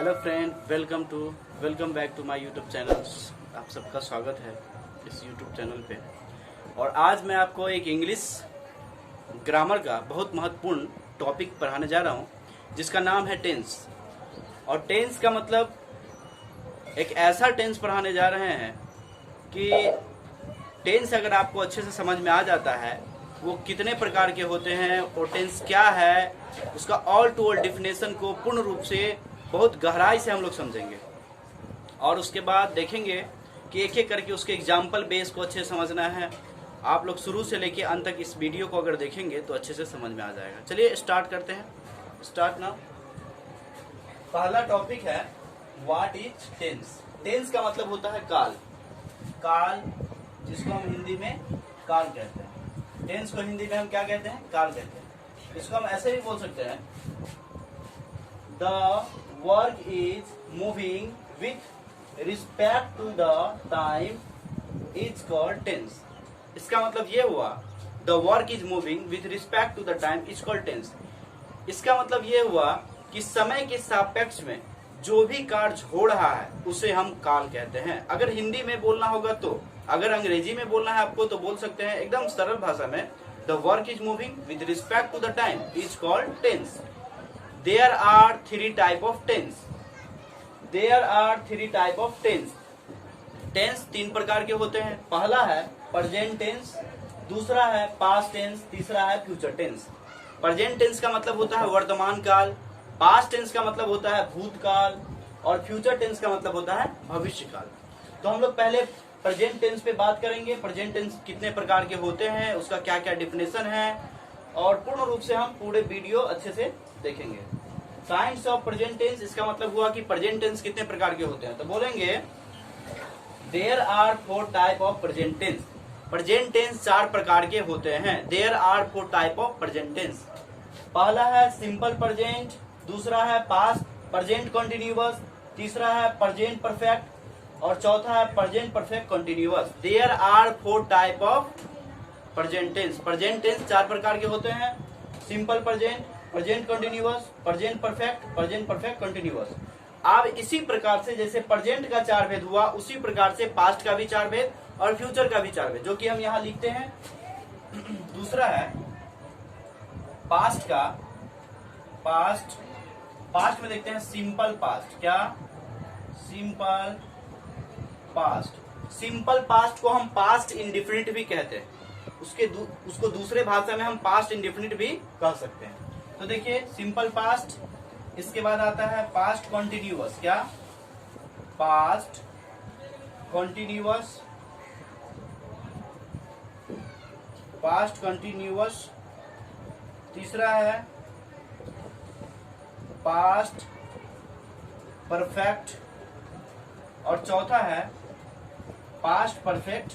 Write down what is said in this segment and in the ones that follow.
Hello friend, welcome back to my YouTube channel. आप सबका स्वागत है इस यूट्यूब चैनल पे। और आज मैं आपको एक इंग्लिश ग्रामर का बहुत महत्वपूर्ण टॉपिक पढ़ाने जा रहा हूँ, जिसका नाम है टेंस। और टेंस का मतलब एक ऐसा टेंस पढ़ाने जा रहे हैं कि टेंस अगर आपको अच्छे से समझ में आ जाता है, वो कितने प्रकार के होते हैं और टेंस क्या है, उसका ऑल टू ऑल डिफिनेशन को पूर्ण रूप से बहुत गहराई से हम लोग समझेंगे। और उसके बाद देखेंगे कि एक एक करके उसके एग्जाम्पल बेस को अच्छे से समझना है। आप लोग शुरू से लेके अंत तक इस वीडियो को अगर देखेंगे तो अच्छे से समझ में आ जाएगा। चलिए स्टार्ट करते हैं। Start now. पहला टॉपिक है व्हाट इज टेंस। टेंस का मतलब होता है काल। काल, जिसको हम हिंदी में काल कहते हैं। टेंस को हिंदी में हम क्या कहते हैं? काल कहते हैं। इसको हम ऐसे भी बोल सकते हैं, the work is moving with respect to the time is called tense. इसका मतलब ये हुआ, the work is moving with respect to the time is called tense. इसका मतलब ये हुआ कि समय के सापेक्ष में जो भी कार्य हो रहा है उसे हम काल कहते हैं। अगर हिंदी में बोलना होगा तो, अगर अंग्रेजी में बोलना है आपको तो बोल सकते हैं एकदम सरल भाषा में, the work is moving with respect to the time is called tense. There are three type of tense. There are three type of tense. Tense तीन प्रकार के होते हैं। पहला है प्रेजेंट टेंस, दूसरा है पास्ट टेंस, तीसरा है फ्यूचर टेंस। प्रेजेंट टेंस का मतलब होता है वर्तमान काल, पास्ट टेंस का मतलब होता है भूतकाल, और फ्यूचर टेंस का मतलब होता है भविष्य काल। तो हम लोग पहले प्रेजेंट टेंस पे बात करेंगे। प्रेजेंट टेंस कितने प्रकार के होते हैं, उसका क्या क्या डिफिनेशन है, और पूर्ण रूप से हम पूरे वीडियो अच्छे से देखेंगे। काइंड्स ऑफ प्रेजेंट टेंस, इसका मतलब हुआ कि प्रेजेंट टेंस कितने प्रकार के होते हैं। तो बोलेंगे there are 4 type of present tense. Present tense 4 प्रकार के होते हैं। There are 4 type of present tense. पहला है सिंपल प्रेजेंट, दूसरा है पास्ट प्रेजेंट कंटिन्यूअस, तीसरा है प्रेजेंट परफेक्ट, और चौथा है present perfect continuous. There are 4 type of present tense. Present tense 4 प्रकार के होते हैं, simple present, present continuous, present perfect continuous. अब इसी प्रकार से जैसे प्रेजेंट का 4 भेद हुआ, उसी प्रकार से पास्ट का भी 4 भेद और फ्यूचर का भी 4 भेद, जो कि हम यहाँ लिखते हैं। दूसरा है पास्ट का। पास्ट में देखते हैं सिंपल पास्ट। क्या? Simple past. सिंपल पास्ट को हम पास्ट इंडेफिनिट भी कहते हैं। उसको दूसरे भाषा में हम पास्ट इंडेफिनिट भी कह सकते हैं। तो देखिए सिंपल पास्ट, इसके बाद आता है पास्ट कंटिन्यूअस। क्या? Past continuous, past continuous. तीसरा है पास्ट परफेक्ट, और चौथा है पास्ट परफेक्ट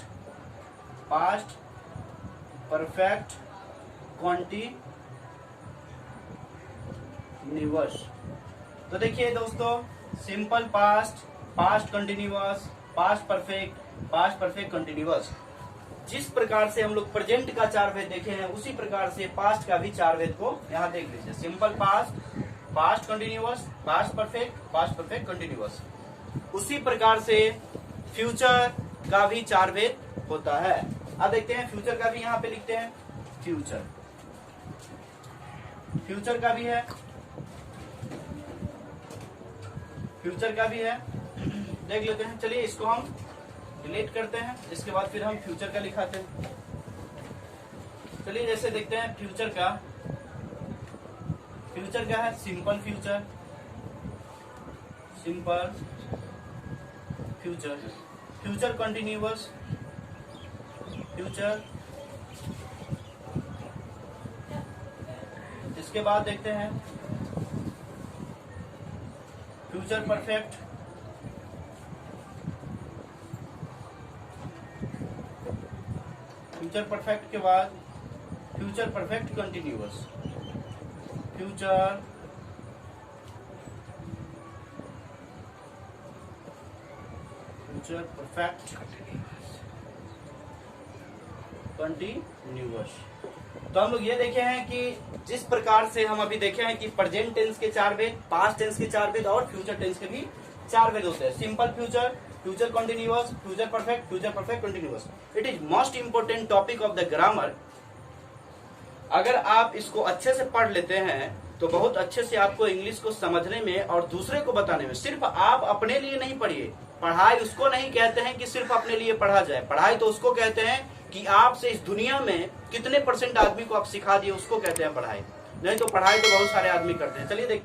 कंटिन्यूअस। तो देखिए दोस्तों, simple past, past continuous, past perfect continuous. जिस प्रकार से हम लोग प्रेजेंट का 4 भेद देखे हैं, उसी प्रकार से पास्ट का भी 4 भेद को यहाँ देख लीजिए। Simple past, past continuous, past perfect continuous. उसी प्रकार से फ्यूचर का भी 4 भेद होता है। अब देखते हैं फ्यूचर का भी, यहाँ पे लिखते हैं फ्यूचर का भी है, देख लेते हैं। चलिए इसको हम डिलीट करते हैं, इसके बाद फिर हम फ्यूचर का लिखाते हैं। चलिए जैसे देखते हैं फ्यूचर का है सिंपल फ्यूचर कंटिन्यूअस, इसके बाद देखते हैं फ्यूचर परफेक्ट, के बाद future perfect continuous, future perfect continuous. तो हम लोग ये देखे हैं कि जिस प्रकार से हम अभी देखे हैं कि प्रेजेंट टेंस के 4 भेद, पास्ट टेंस के 4 भेद और फ्यूचर टेंस के भी 4 भेद होते हैं। Simple future, future continuous, future perfect continuous. It is most important topic of the grammar. अगर आप इसको अच्छे से पढ़ लेते हैं तो बहुत अच्छे से आपको इंग्लिश को समझने में और दूसरे को बताने में, सिर्फ आप अपने लिए नहीं पढ़िए। पढ़ाई उसको नहीं कहते हैं कि सिर्फ अपने लिए पढ़ा जाए, पढ़ाई तो उसको कहते हैं कि आपसे इस दुनिया में कितने % आदमी को आप सिखा दिए, उसको कहते हैं पढ़ाई। नहीं तो पढ़ाई तो बहुत सारे आदमी करते हैं। चलिए देखते हैं।